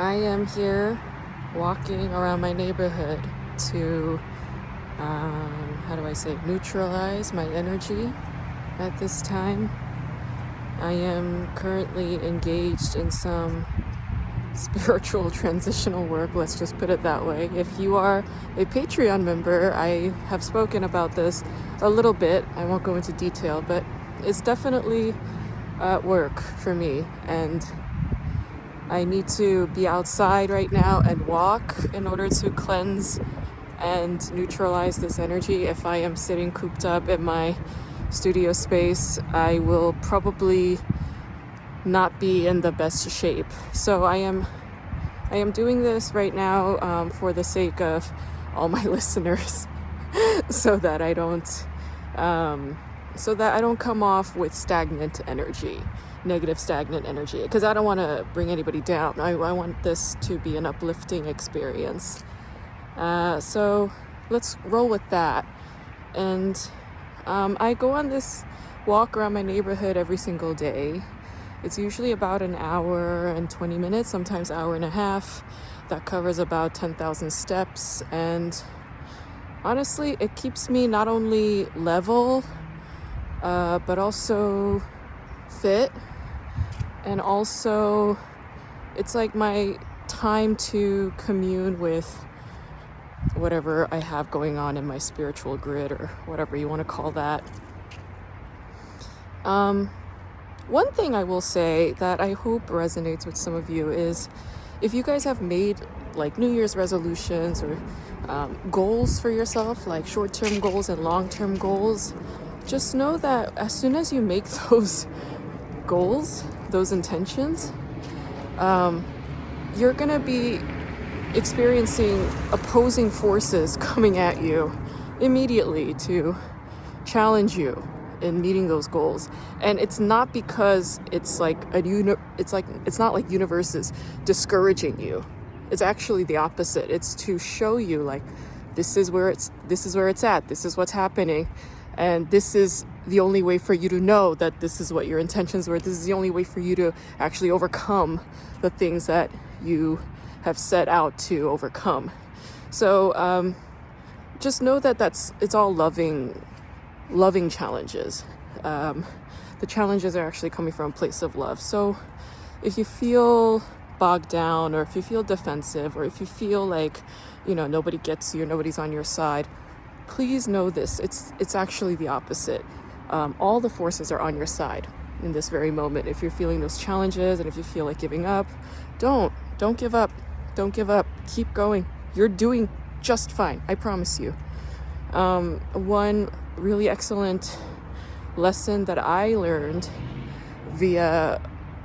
I am here walking around my neighborhood to, neutralize my energy at this time. I am currently engaged in some spiritual transitional work, let's just put it that way. If you are a Patreon member, I have spoken about this a little bit. I won't go into detail, but it's definitely work for me, and I need to be outside right now and walk in order to cleanse and neutralize this energy. If I am sitting cooped up in my studio space, I will probably not be in the best shape. So I am doing this right now for the sake of all my listeners, so that I don't come off with negative stagnant energy, because I don't want to bring anybody down. I want this to be an uplifting experience. So let's roll with that. And I go on this walk around my neighborhood every single day. It's usually about an hour and 20 minutes, sometimes hour and a half. That covers about 10,000 steps. And honestly, it keeps me not only level, but also fit. And also, it's like my time to commune with whatever I have going on in my spiritual grid, or whatever you want to call that. One thing I will say that I hope resonates with some of you is, if you guys have made like New Year's resolutions or goals for yourself, like short-term goals and long-term goals, just know that as soon as you make those goals, those intentions, you're gonna be experiencing opposing forces coming at you immediately to challenge you in meeting those goals. And it's not because it's like it's not like universe is discouraging you. It's actually the opposite. It's to show you, like, this is where it's at, this is what's happening, and this is the only way for you to know that this is what your intentions were. This is the only way for you to actually overcome the things that you have set out to overcome. So just know that it's all loving challenges. The challenges are actually coming from a place of love. So if you feel bogged down, or if you feel defensive, or if you feel like, nobody gets you, nobody's on your side, please know this. It's actually the opposite. All the forces are on your side in this very moment. If you're feeling those challenges, and if you feel like giving up, don't give up. Don't give up. Keep going. You're doing just fine. I promise you. One really excellent lesson that I learned via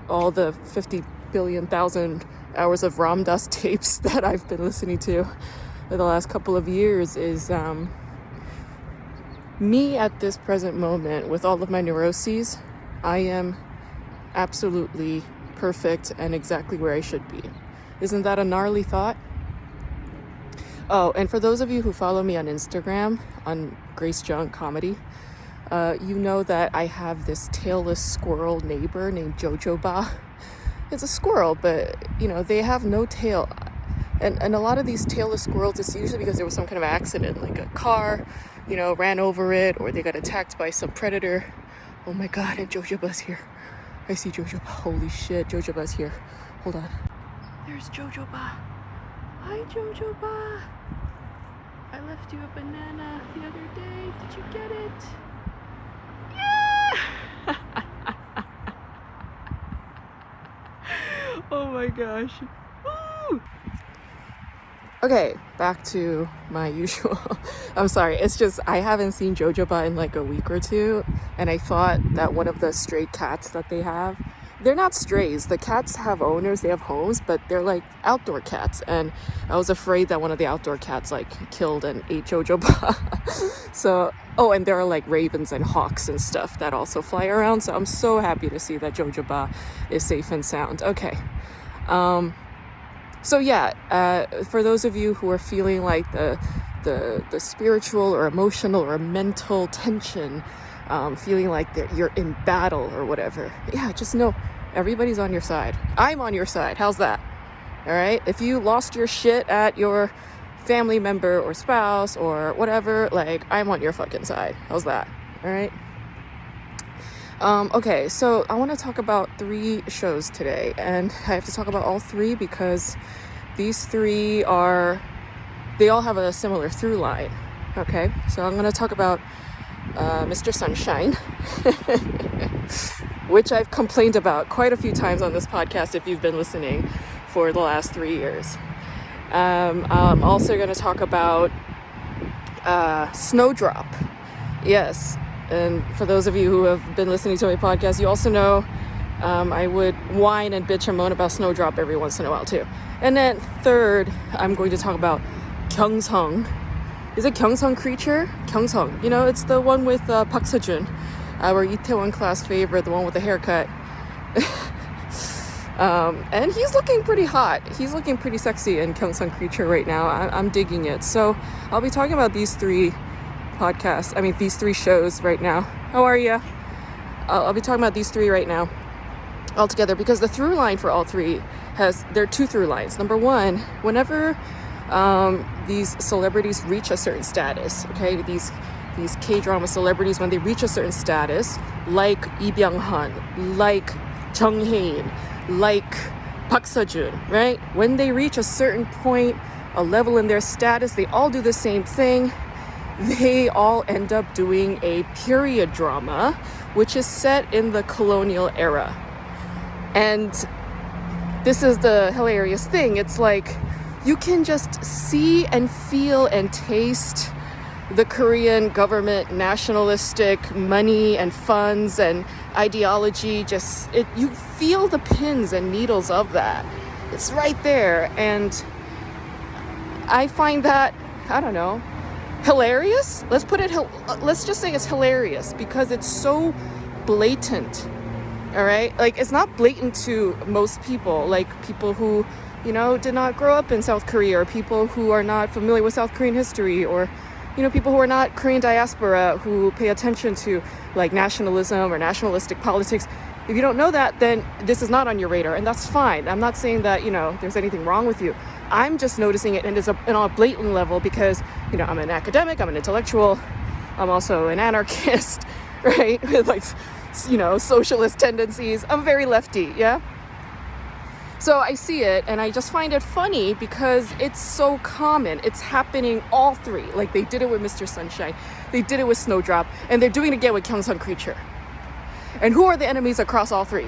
all the 50 billion thousand hours of Ram Dass tapes that I've been listening to for the last couple of years is me at this present moment, with all of my neuroses, I am absolutely perfect and exactly where I should be. Isn't that a gnarly thought? Oh, and for those of you who follow me on Instagram, on Grace Jung Comedy, you know that I have this tailless squirrel neighbor named Jojoba. It's a squirrel, but, they have no tail. And a lot of these tailless squirrels, it's usually because there was some kind of accident, like a car, ran over it, or they got attacked by some predator. Oh my God, and Jojoba's here. I see Jojoba. Holy shit, Jojoba's here. Hold on. There's Jojoba. Hi, Jojoba. I left you a banana the other day. Did you get it? Yeah! Oh my gosh. Woo! Okay, back to my usual. I'm sorry, it's just I haven't seen Jojoba in like a week or two, and I thought that one of the stray cats that they have, they're not strays. The cats have owners, they have homes, but they're like outdoor cats, and I was afraid that one of the outdoor cats like killed and ate Jojoba. So, and there are like ravens and hawks and stuff that also fly around, so I'm so happy to see that Jojoba is safe and sound. Okay. So yeah, for those of you who are feeling like the spiritual or emotional or mental tension, feeling like you're in battle or whatever, yeah, just know everybody's on your side. I'm on your side. How's that? All right. If you lost your shit at your family member or spouse or whatever, like, I'm on your fucking side. How's that? All right. Okay, so I want to talk about 3 shows today, and I have to talk about all 3 because these 3 they all have a similar through line. Okay, so I'm going to talk about Mr. Sunshine, which I've complained about quite a few times on this podcast if you've been listening for the last 3 years. I'm also going to talk about Snowdrop. Yes, and for those of you who have been listening to my podcast, you also know I would whine and bitch and moan about Snowdrop every once in a while too. And then third, I'm going to talk about Gyeongseong. Is it Gyeongseong Creature? Gyeongseong. You know, it's the one with Park Seo-joon, our Itaewon class favorite, the one with the haircut. And he's looking pretty hot. He's looking pretty sexy in Gyeongseong Creature right now. I'm digging it. So I'll be talking about these 3 these 3 shows right now. How are you? I'll be talking about these 3 right now all together because the through line for all 3 there are 2 through lines. Number 1, whenever these celebrities reach a certain status, okay, these K-drama celebrities, when they reach a certain status, like byung-hyun, like hae-in, like Park Seo-joon, right? When they reach a certain point, a level in their status, they all do the same thing. They all end up doing a period drama, which is set in the colonial era. And this is the hilarious thing. It's like you can just see and feel and taste the Korean government nationalistic money and funds and ideology. You feel the pins and needles of that. It's right there. And I find that, I don't know, hilarious. Let's just say it's hilarious because it's so blatant. All right, like it's not blatant to most people, like people who, you know, did not grow up in South Korea, or people who are not familiar with South Korean history, or, you know, people who are not Korean diaspora who pay attention to like nationalism or nationalistic politics. If you don't know that, then this is not on your radar, and that's fine. I'm not saying that, you know, there's anything wrong with you. I'm just noticing it, and it's on a blatant level because, you know, I'm an academic, I'm an intellectual, I'm also an anarchist, right? With like, you know, socialist tendencies. I'm very lefty, yeah? So I see it, and I just find it funny because it's so common. It's happening all 3. Like, they did it with Mr. Sunshine, they did it with Snowdrop, and they're doing it again with Gyeongseong Creature. And who are the enemies across all 3?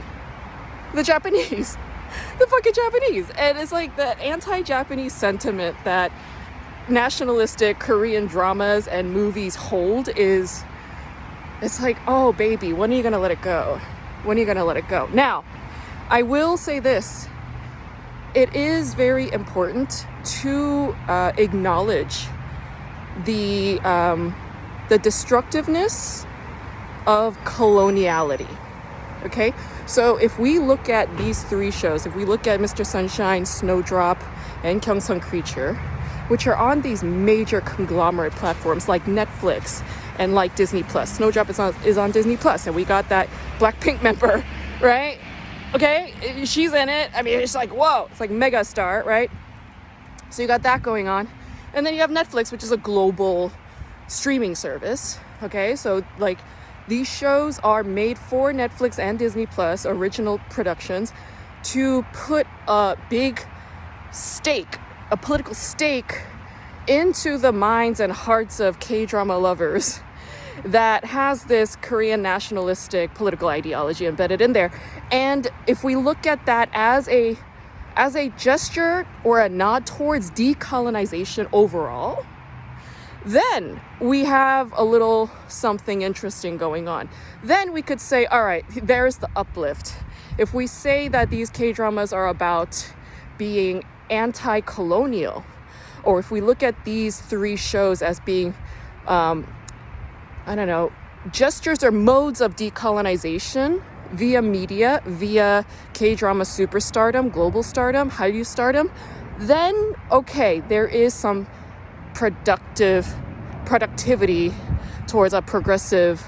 The Japanese. The fucking Japanese. And it's like that anti-Japanese sentiment that nationalistic Korean dramas and movies hold is, it's like, oh baby, when are you gonna let it go? When are you gonna let it go? Now, I will say this. It is very important to acknowledge the destructiveness of coloniality. Okay, so if we look at these 3 shows, if we look at Mr. Sunshine, Snowdrop, and Gyeongseong Creature, which are on these major conglomerate platforms like Netflix and like Disney Plus. Snowdrop is on Disney Plus, and we got that Blackpink member, right? Okay, she's in it. I mean, it's like, whoa, it's like mega star, right? So you got that going on. And then you have Netflix, which is a global streaming service. Okay, so like these shows are made for Netflix and Disney Plus, original productions, to put a big stake, a political stake into the minds and hearts of K-drama lovers that has this Korean nationalistic political ideology embedded in there. And if we look at that as a gesture or a nod towards decolonization overall, then we have a little something interesting going on. Then we could say, all right, there's the uplift. If we say that these K-dramas are about being anti-colonial, or if we look at these 3 shows as being, gestures or modes of decolonization via media, via K-drama superstardom, global stardom, Hallyu stardom, then, okay, there is some productivity towards a progressive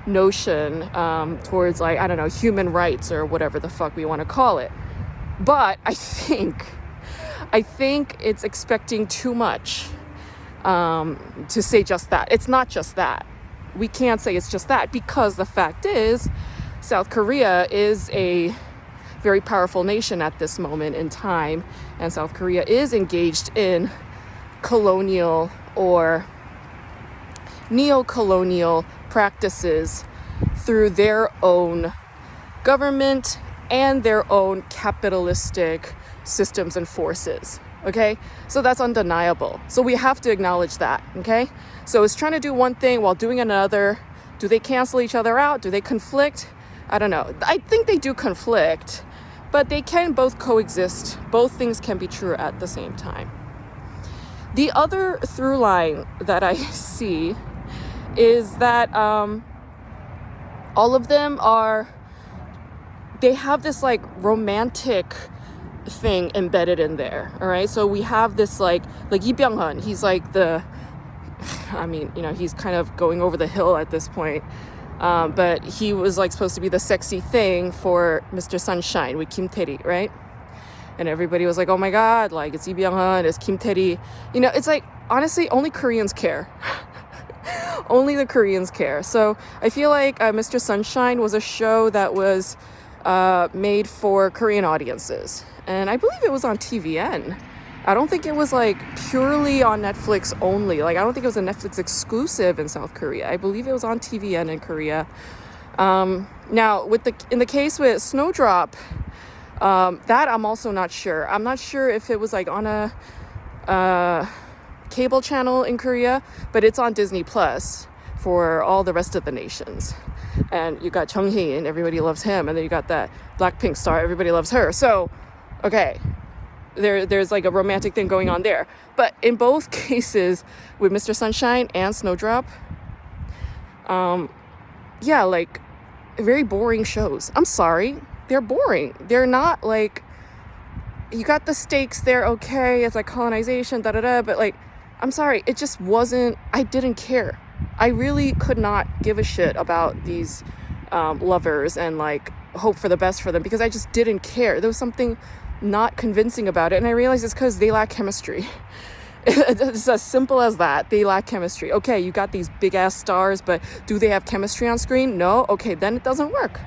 notion, towards human rights or whatever the fuck we want to call it. But I think I think it's expecting too much to say just that. It's not just that. We can't say it's just that, because the fact is South Korea is a very powerful nation at this moment in time, and South Korea is engaged in colonial or neo-colonial practices through their own government and their own capitalistic systems and forces. Okay, so that's undeniable. So we have to acknowledge that. Okay, so it's trying to do one thing while doing another. Do they cancel each other out? Do they conflict? I don't know. I think they do conflict, but they can both coexist. Both things can be true at the same time. The other through line that I see is that all of them they have this like romantic thing embedded in there. All right, so we have this like byung-hyun. He's like he's kind of going over the hill at this point. But he was like supposed to be the sexy thing for Mr. Sunshine with Kim Tae-ri, right? And everybody was like, oh my God, like it's Lee Byung-hyun, it's Kim Tae-ri. It's like, honestly, only Koreans care. Only the Koreans care. So I feel like Mr. Sunshine was a show that was made for Korean audiences. And I believe it was on TVN. I don't think it was like purely on Netflix only. Like, I don't think it was a Netflix exclusive in South Korea. I believe it was on TVN in Korea. Now, in the case with Snowdrop, that I'm also not sure. I'm not sure if it was like on a cable channel in Korea, but it's on Disney Plus for all the rest of the nations. And you got hae-in, everybody loves him, and then you got that Blackpink star, everybody loves her. So, okay, there's like a romantic thing going on there. But in both cases, with Mr. Sunshine and Snowdrop, like very boring shows. I'm sorry, they're boring. They're not like, you got the stakes there, okay, it's like colonization, but like, I'm sorry, it just wasn't, I didn't care. I really could not give a shit about these lovers and like hope for the best for them, because I just didn't care. There was something not convincing about it, and I realized it's because they lack chemistry. It's as simple as that. They lack chemistry. Okay, you got these big ass stars, but do they have chemistry on screen? No? Okay, then it doesn't work.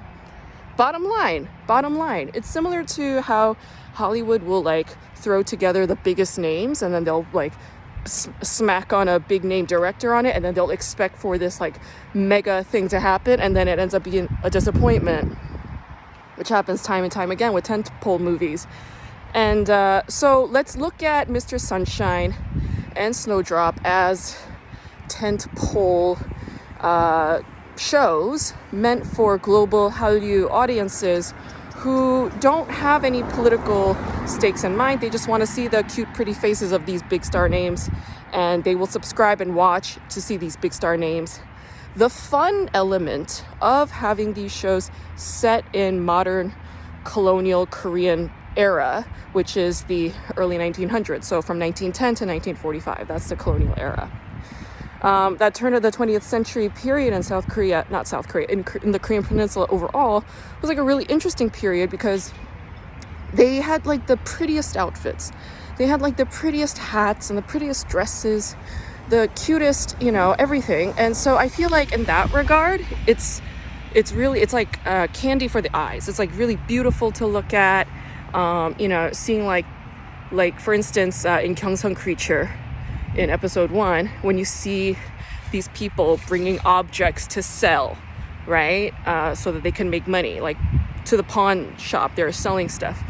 Bottom line, it's similar to how Hollywood will like throw together the biggest names, and then they'll like smack on a big name director on it, and then they'll expect for this like mega thing to happen, and then it ends up being a disappointment, which happens time and time again with tentpole movies. And so let's look at Mr. Sunshine and Snowdrop as tentpole shows meant for global Hallyu audiences who don't have any political stakes in mind. They just want to see the cute, pretty faces of these big star names, and they will subscribe and watch to see these big star names. The fun element of having these shows set in modern colonial Korean era, which is the early 1900s, so from 1910 to 1945, that's the colonial era. That turn of the 20th century period in South Korea, not South Korea, in the Korean Peninsula overall, was like a really interesting period because they had like the prettiest outfits. They had like the prettiest hats and the prettiest dresses, the cutest, everything. And so I feel like in that regard, it's like candy for the eyes. It's like really beautiful to look at. Seeing like for instance, in Gyeongseong Creature, in episode 1, when you see these people bringing objects to sell, right? So that they can make money, like to the pawn shop, they're selling stuff.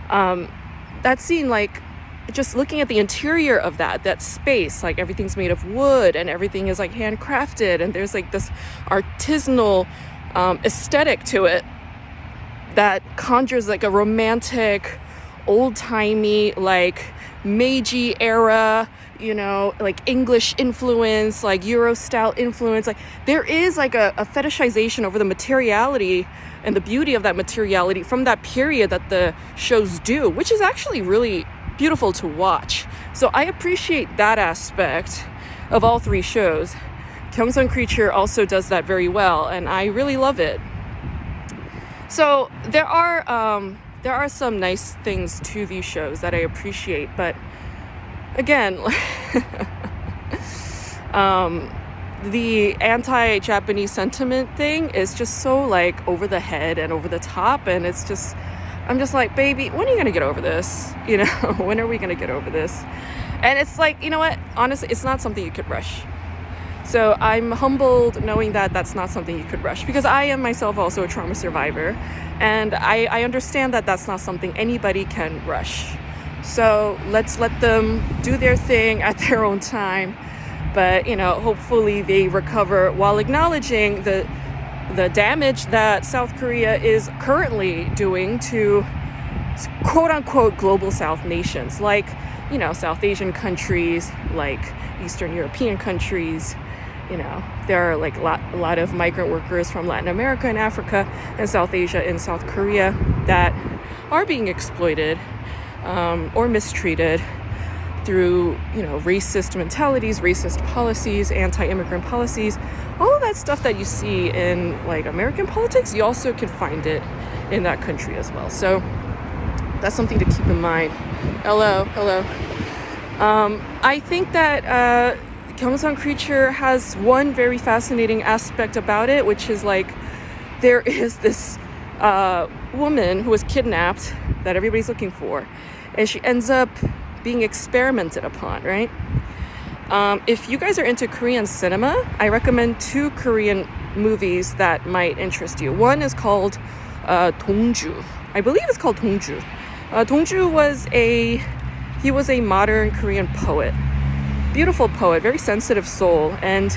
That scene, like just looking at the interior of that space, like everything's made of wood and everything is like handcrafted, and there's like this artisanal aesthetic to it that conjures like a romantic, old-timey, like Meiji era, like English influence, like Euro style influence. Like there is like a fetishization over the materiality and the beauty of that materiality from that period that the shows do, which is actually really beautiful to watch. So I appreciate that aspect of all three shows. Gyeongseong Creature also does that very well, and I really love it. So there are there are some nice things to these shows that I appreciate, but again, the anti-Japanese sentiment thing is just so like over the head and over the top, and it's just, I'm just like, baby, when are you gonna get over this? You know, when are we gonna get over this? And it's like, you know what, honestly, it's not something you could rush. So I'm humbled knowing that that's not something you could rush, because I am myself also a trauma survivor, and I understand that that's not something anybody can rush. So let's let them do their thing at their own time. But, you know, hopefully they recover while acknowledging the damage that South Korea is currently doing to quote unquote global South nations, like, you know, South Asian countries, like Eastern European countries. You know, there are like a lot of migrant workers from Latin America and Africa and South Asia and South Korea that are being exploited or mistreated through, you know, racist mentalities, racist policies, anti-immigrant policies, all of that stuff that you see in like American politics, you also can find it in that country as well. So that's something to keep in mind. Hello. I think that Gyeongseong Creature has one very fascinating aspect about it, which is like there is this woman who was kidnapped that everybody's looking for, and she ends up being experimented upon, right? If you guys are into Korean cinema, I recommend 2 Korean movies that might interest you. One is called Dongju. I believe it's called Dongju. Dongju was a modern Korean poet. Beautiful poet, very sensitive soul. And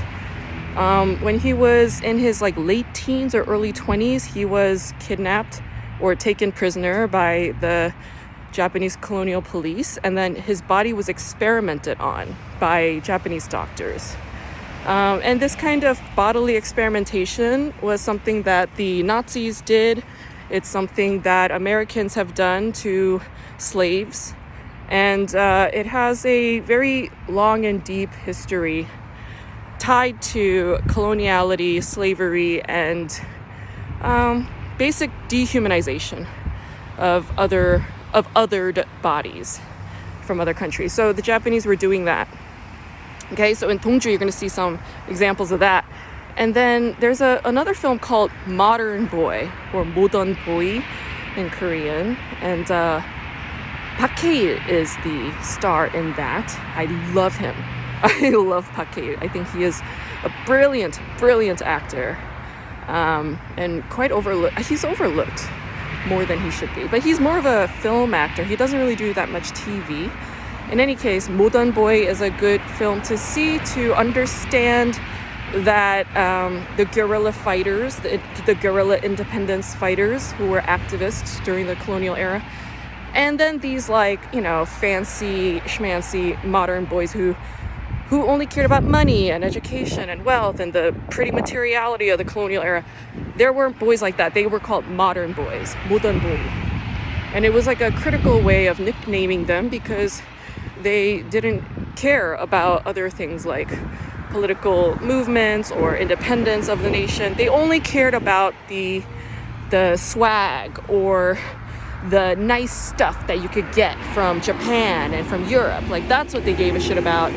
when he was in his like late teens or early 20s, he was kidnapped or taken prisoner by the Japanese colonial police, and then his body was experimented on by Japanese doctors. And this kind of bodily experimentation was something that the Nazis did. It's something that Americans have done to slaves. And it has a very long and deep history tied to coloniality, slavery, and basic dehumanization of othered bodies from other countries. So the Japanese were doing that. Okay, so in Dongju, you're going to see some examples of that. And then there's another film called Modern Boy, or Modern Boy in Korean. And Park Hae-il is the star in that. I love him. I love Park Hae-il. I think he is a brilliant actor, and quite overlooked. He's overlooked more than he should be, but he's more of a film actor. He doesn't really do that much TV. In any case, Modern Boy is a good film to see, to understand that the guerrilla fighters, the guerrilla independence fighters who were activists during the colonial era, and then these like, you know, fancy schmancy modern boys who only cared about money and education and wealth and the pretty materiality of the colonial era. There weren't boys like that. They were called modern boys, modern boy. And it was like a critical way of nicknaming them because they didn't care about other things like political movements or independence of the nation. They only cared about the swag or the nice stuff that you could get from Japan and from Europe. Like, that's what they gave a shit about.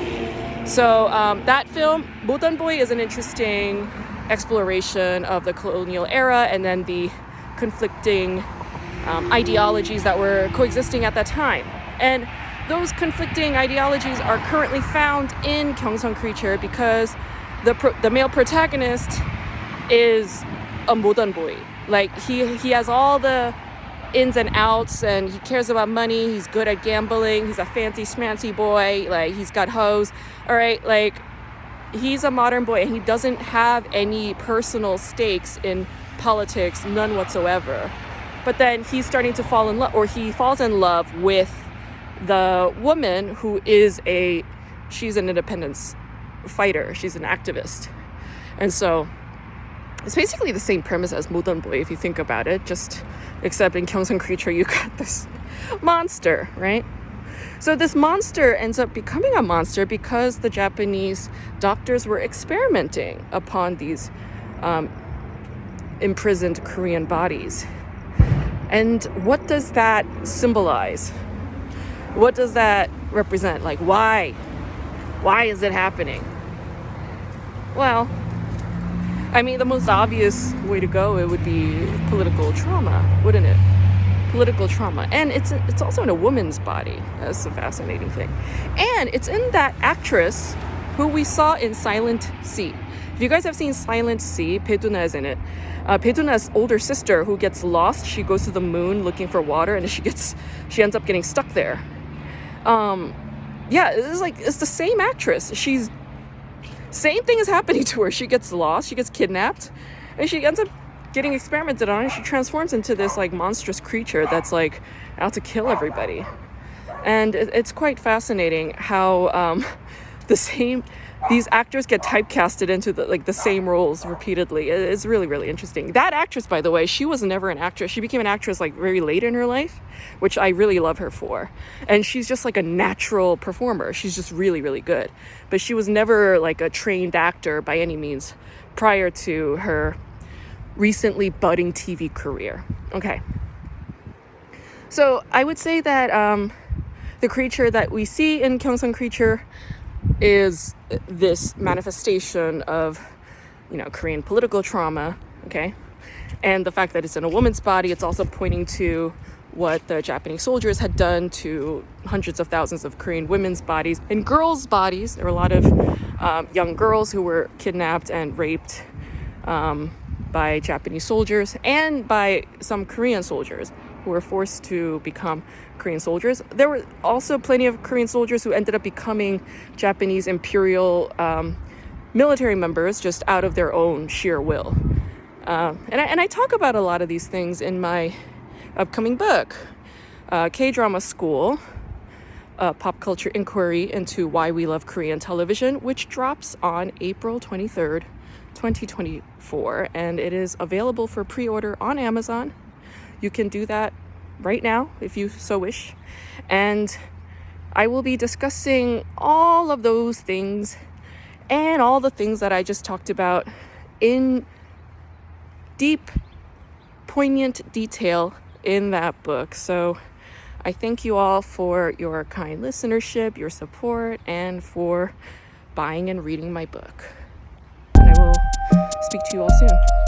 So that film, Modern Boy, is an interesting exploration of the colonial era and then the conflicting ideologies that were coexisting at that time. And those conflicting ideologies are currently found in Gyeongseong Creature because the male protagonist is a modern boy. Like, he has all the ins and outs, and he cares about money. He's good at gambling. He's a fancy schmancy boy. Like, he's got hoes. All right, like, he's a modern boy, and he doesn't have any personal stakes in politics, none whatsoever. But then he's starting to fall in love, or he falls in love with the woman who is she's an independence fighter. She's an activist. And so it's basically the same premise as Modern Boy if you think about it, just except in Gyeongseong Creature you got this monster, right? So this monster ends up becoming a monster because the Japanese doctors were experimenting upon these imprisoned Korean bodies. And what does that symbolize? What does that represent? Like, why? Why is it happening? Well, I mean, the most obvious way to go, it would be political trauma, wouldn't it? Political trauma. And it's also in a woman's body. That's a fascinating thing. And it's in that actress who we saw in Silent Sea. If you guys have seen Silent Sea, Bae-duna is in it. Bae-duna's older sister who gets lost, she goes to the moon looking for water, and she ends up getting stuck there. Yeah, it's the same actress. Same thing is happening to her. She gets lost, she gets kidnapped, and she ends up getting experimented on, and she transforms into this like monstrous creature that's like out to kill everybody. And it's quite fascinating how these actors get typecasted into the same roles repeatedly. It's really, really interesting. That actress, by the way, she was never an actress. She became an actress like very late in her life, which I really love her for. And she's just like a natural performer. She's just really, really good. But she was never like a trained actor by any means prior to her recently budding TV career. Okay. So I would say that the creature that we see in Gyeongseong Creature is this manifestation of, Korean political trauma, okay? And the fact that it's in a woman's body, it's also pointing to what the Japanese soldiers had done to hundreds of thousands of Korean women's bodies and girls' bodies. There were a lot of young girls who were kidnapped and raped by Japanese soldiers and by some Korean soldiers who were forced to become Korean soldiers. There were also plenty of Korean soldiers who ended up becoming Japanese imperial military members just out of their own sheer will. And I talk about a lot of these things in my upcoming book, K-Drama School, Pop Culture Inquiry into Why We Love Korean Television, which drops on April 23rd, 2024. And it is available for pre-order on Amazon. You can do that right now if you so wish. And I will be discussing all of those things and all the things that I just talked about in deep, poignant detail in that book. So I thank you all for your kind listenership, your support, and for buying and reading my book. And I will speak to you all soon.